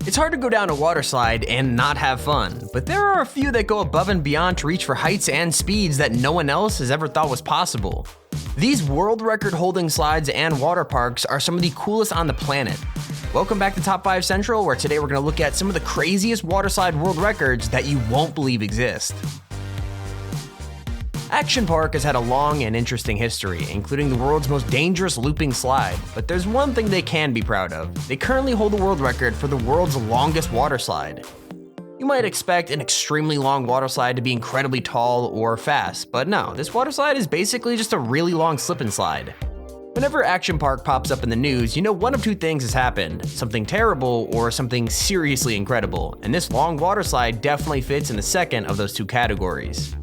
It's hard to go down a water slide and not have fun, but there are a few that go above and beyond to reach for heights and speeds that no one else has ever thought was possible. These world record holding slides and water parks are some of the coolest on the planet. Welcome back to Top 5 Central, where today we're going to look at some of the craziest waterslide world records that you won't believe exist. Action Park has had a long and interesting history, including the world's most dangerous looping slide, but there's one thing they can be proud of. They currently hold the world record for the world's longest water slide. You might expect an extremely long water slide to be incredibly tall or fast, but no, this water slide is basically just a really long slip and slide. Whenever Action Park pops up in the news, you know one of two things has happened, something terrible or something seriously incredible, and this long water slide definitely fits in the second of those two categories.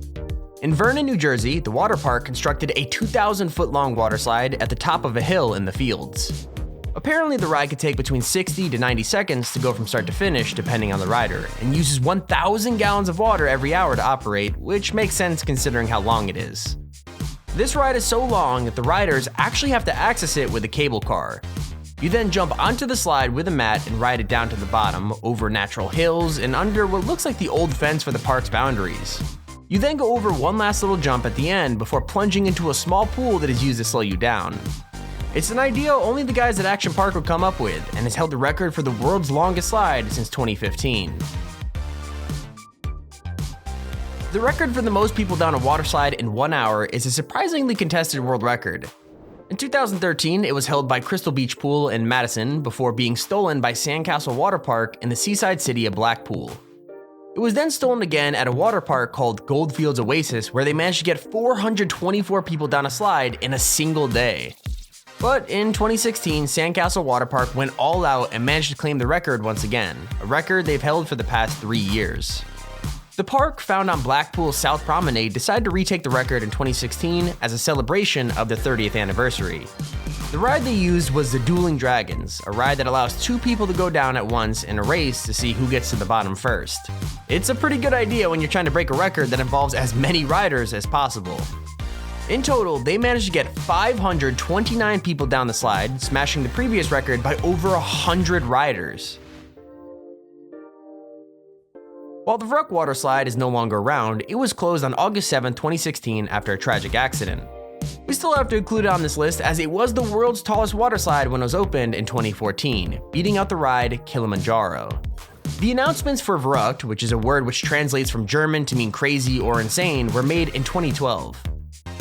In Vernon, New Jersey, the water park constructed a 2,000-foot long water slide at the top of a hill in the fields. Apparently, the ride could take between 60 to 90 seconds to go from start to finish, depending on the rider, and uses 1,000 gallons of water every hour to operate, which makes sense considering how long it is. This ride is so long that the riders actually have to access it with a cable car. You then jump onto the slide with a mat and ride it down to the bottom, over natural hills, and under what looks like the old fence for the park's boundaries. You then go over one last little jump at the end before plunging into a small pool that is used to slow you down. It's an idea only the guys at Action Park would come up with, and has held the record for the world's longest slide since 2015. The record for the most people down a water slide in 1 hour is a surprisingly contested world record. In 2013, it was held by Crystal Beach Pool in Madison before being stolen by Sandcastle Water Park in the seaside city of Blackpool. It was then stolen again at a water park called Goldfields Oasis, where they managed to get 424 people down a slide in a single day. But in 2016, Sandcastle Water Park went all out and managed to claim the record once again, a record they've held for the past 3 years. The park, found on Blackpool's South Promenade, decided to retake the record in 2016 as a celebration of the 30th anniversary. The ride they used was the Dueling Dragons, a ride that allows two people to go down at once in a race to see who gets to the bottom first. It's a pretty good idea when you're trying to break a record that involves as many riders as possible. In total, they managed to get 529 people down the slide, smashing the previous record by over 100 riders. While the Vrook water slide is no longer around, it was closed on August 7, 2016 after a tragic accident. We still have to include it on this list as it was the world's tallest water slide when it was opened in 2014, beating out the ride Kilimanjaro. The announcements for Verrückt, which is a word which translates from German to mean crazy or insane, were made in 2012.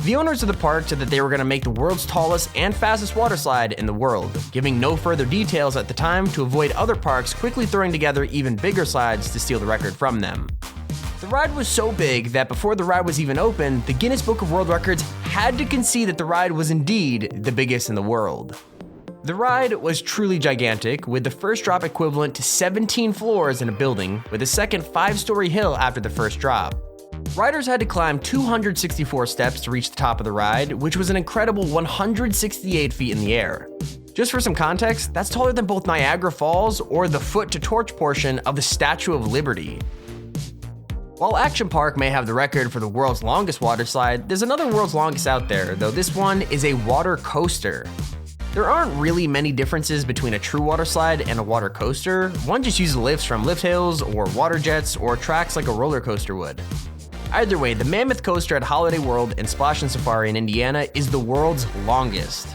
The owners of the park said that they were going to make the world's tallest and fastest water slide in the world, giving no further details at the time to avoid other parks quickly throwing together even bigger slides to steal the record from them. The ride was so big that before the ride was even open, the Guinness Book of World Records had to concede that the ride was indeed the biggest in the world. The ride was truly gigantic, with the first drop equivalent to 17 floors in a building, with a second 5-story hill after the first drop. Riders had to climb 264 steps to reach the top of the ride, which was an incredible 168 feet in the air. Just for some context, that's taller than both Niagara Falls or the foot to torch portion of the Statue of Liberty. While Action Park may have the record for the world's longest water slide, there's another world's longest out there, though this one is a water coaster. There aren't really many differences between a true water slide and a water coaster. One just uses lifts from lift hills or water jets or tracks like a roller coaster would. Either way, the Mammoth Coaster at Holiday World and Splash and Safari in Indiana is the world's longest.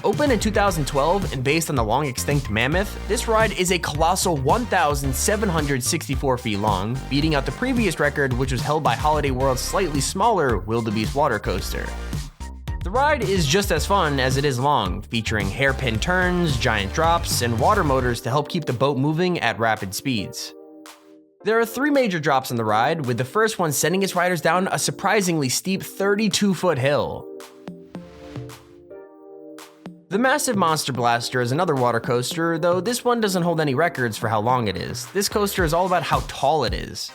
Opened in 2012 and based on the long extinct Mammoth, this ride is a colossal 1,764 feet long, beating out the previous record, which was held by Holiday World's slightly smaller Wildebeest water coaster. The ride is just as fun as it is long, featuring hairpin turns, giant drops, and water motors to help keep the boat moving at rapid speeds. There are 3 major drops on the ride, with the first one sending its riders down a surprisingly steep 32-foot hill. The Massive Monster Blaster is another water coaster, though this one doesn't hold any records for how long it is. This coaster is all about how tall it is.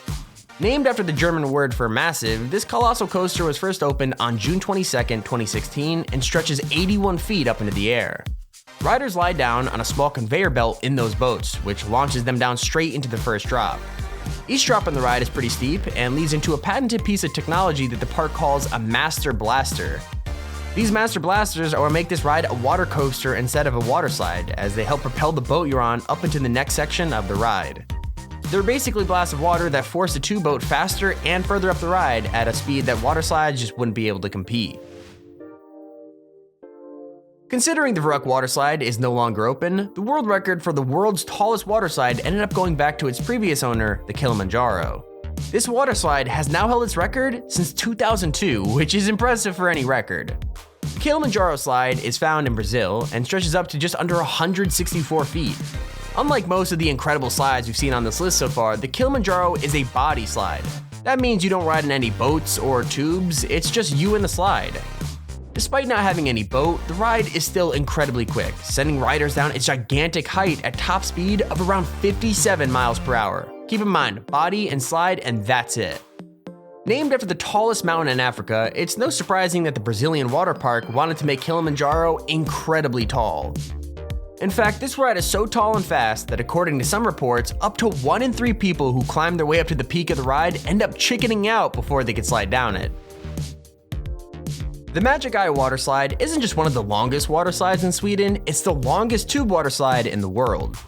Named after the German word for massive, this colossal coaster was first opened on June 22, 2016, and stretches 81 feet up into the air. Riders lie down on a small conveyor belt in those boats, which launches them down straight into the first drop. Each drop on the ride is pretty steep and leads into a patented piece of technology that the park calls a Master Blaster. These master blasters are what make this ride a water coaster instead of a water slide, as they help propel the boat you're on up into the next section of the ride. They're basically blasts of water that force the two boat faster and further up the ride at a speed that water slides just wouldn't be able to compete. Considering the Varuk Waterslide is no longer open, the world record for the world's tallest waterslide ended up going back to its previous owner, the Kilimanjaro. This waterslide has now held its record since 2002, which is impressive for any record. The Kilimanjaro slide is found in Brazil and stretches up to just under 164 feet. Unlike most of the incredible slides we've seen on this list so far, the Kilimanjaro is a body slide. That means you don't ride in any boats or tubes, it's just you and the slide. Despite not having any boat, the ride is still incredibly quick, sending riders down its gigantic height at top speed of around 57 miles per hour. Keep in mind, body and slide, and that's it. Named after the tallest mountain in Africa, it's no surprising that the Brazilian water park wanted to make Kilimanjaro incredibly tall. In fact, this ride is so tall and fast that according to some reports, up to 1 in 3 people who climb their way up to the peak of the ride end up chickening out before they can slide down it. The Magic Eye Waterslide isn't just one of the longest water slides in Sweden, it's the longest tube water slide in the world.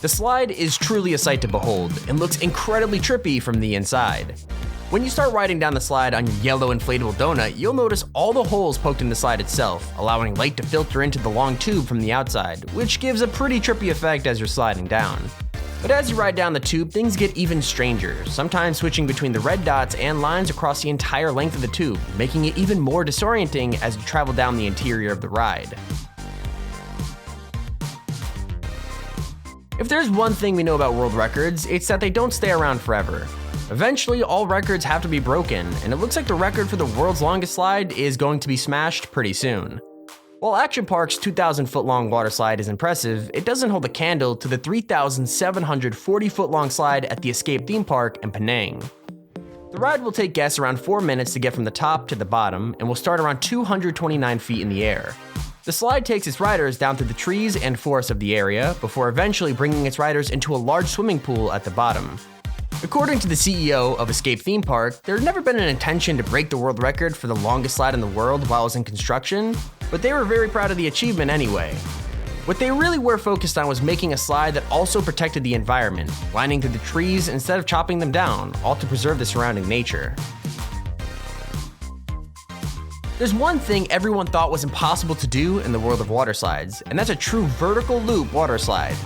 The slide is truly a sight to behold and looks incredibly trippy from the inside. When you start riding down the slide on your yellow inflatable donut, you'll notice all the holes poked in the slide itself, allowing light to filter into the long tube from the outside, which gives a pretty trippy effect as you're sliding down. But as you ride down the tube, things get even stranger, sometimes switching between the red dots and lines across the entire length of the tube, making it even more disorienting as you travel down the interior of the ride. If there's one thing we know about world records, it's that they don't stay around forever. Eventually, all records have to be broken, and it looks like the record for the world's longest slide is going to be smashed pretty soon. While Action Park's 2,000-foot-long water slide is impressive, it doesn't hold a candle to the 3,740-foot-long slide at the Escape theme park in Penang. The ride will take guests around 4 minutes to get from the top to the bottom, and will start around 229 feet in the air. The slide takes its riders down through the trees and forests of the area, before eventually bringing its riders into a large swimming pool at the bottom. According to the CEO of Escape Theme Park, there had never been an intention to break the world record for the longest slide in the world while it was in construction, but they were very proud of the achievement anyway. What they really were focused on was making a slide that also protected the environment, winding through the trees instead of chopping them down, all to preserve the surrounding nature. There's one thing everyone thought was impossible to do in the world of water slides, and that's a true vertical loop water slide.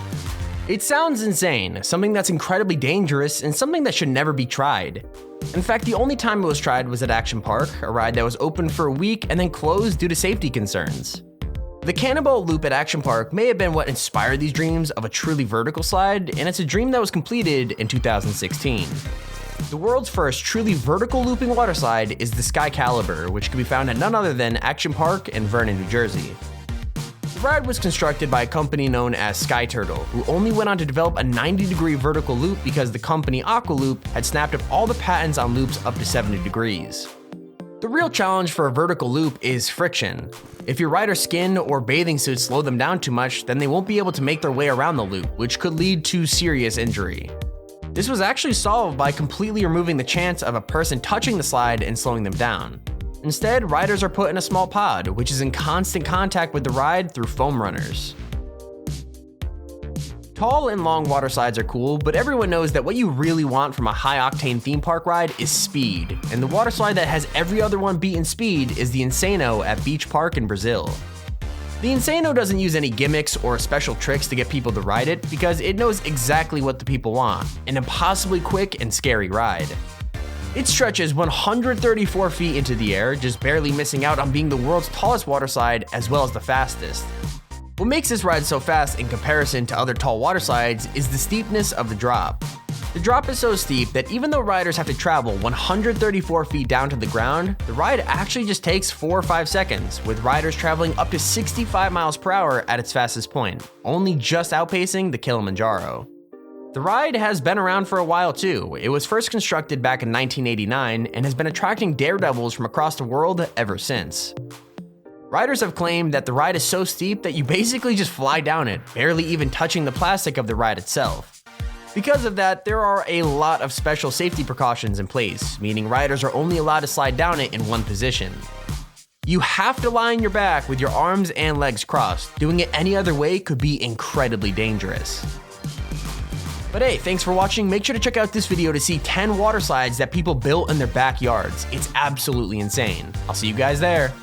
It sounds insane, something that's incredibly dangerous, and something that should never be tried. In fact, the only time it was tried was at Action Park, a ride that was open for a week and then closed due to safety concerns. The Cannonball Loop at Action Park may have been what inspired these dreams of a truly vertical slide, and it's a dream that was completed in 2016. The world's first truly vertical looping water slide is the Sky Caliber, which can be found at none other than Action Park in Vernon, New Jersey. The ride was constructed by a company known as Sky Turtle, who only went on to develop a 90-degree vertical loop because the company Aqualoop had snapped up all the patents on loops up to 70 degrees. The real challenge for a vertical loop is friction. If your rider's skin or bathing suit slow them down too much, then they won't be able to make their way around the loop, which could lead to serious injury. This was actually solved by completely removing the chance of a person touching the slide and slowing them down. Instead, riders are put in a small pod, which is in constant contact with the ride through foam runners. Tall and long water slides are cool, but everyone knows that what you really want from a high-octane theme park ride is speed, and the water slide that has every other one beat in speed is the Insano at Beach Park in Brazil. The Insano doesn't use any gimmicks or special tricks to get people to ride it because it knows exactly what the people want, an impossibly quick and scary ride. It stretches 134 feet into the air, just barely missing out on being the world's tallest water slide as well as the fastest. What makes this ride so fast in comparison to other tall water slides is the steepness of the drop. The drop is so steep that even though riders have to travel 134 feet down to the ground, the ride actually just takes 4 or 5 seconds, with riders traveling up to 65 miles per hour at its fastest point, only just outpacing the Kilimanjaro. The ride has been around for a while too. It was first constructed back in 1989 and has been attracting daredevils from across the world ever since. Riders have claimed that the ride is so steep that you basically just fly down it, barely even touching the plastic of the ride itself. Because of that, there are a lot of special safety precautions in place, meaning riders are only allowed to slide down it in one position. You have to lie on your back with your arms and legs crossed. Doing it any other way could be incredibly dangerous. But hey, thanks for watching. Make sure to check out this video to see 10 water slides that people built in their backyards. It's absolutely insane. I'll see you guys there.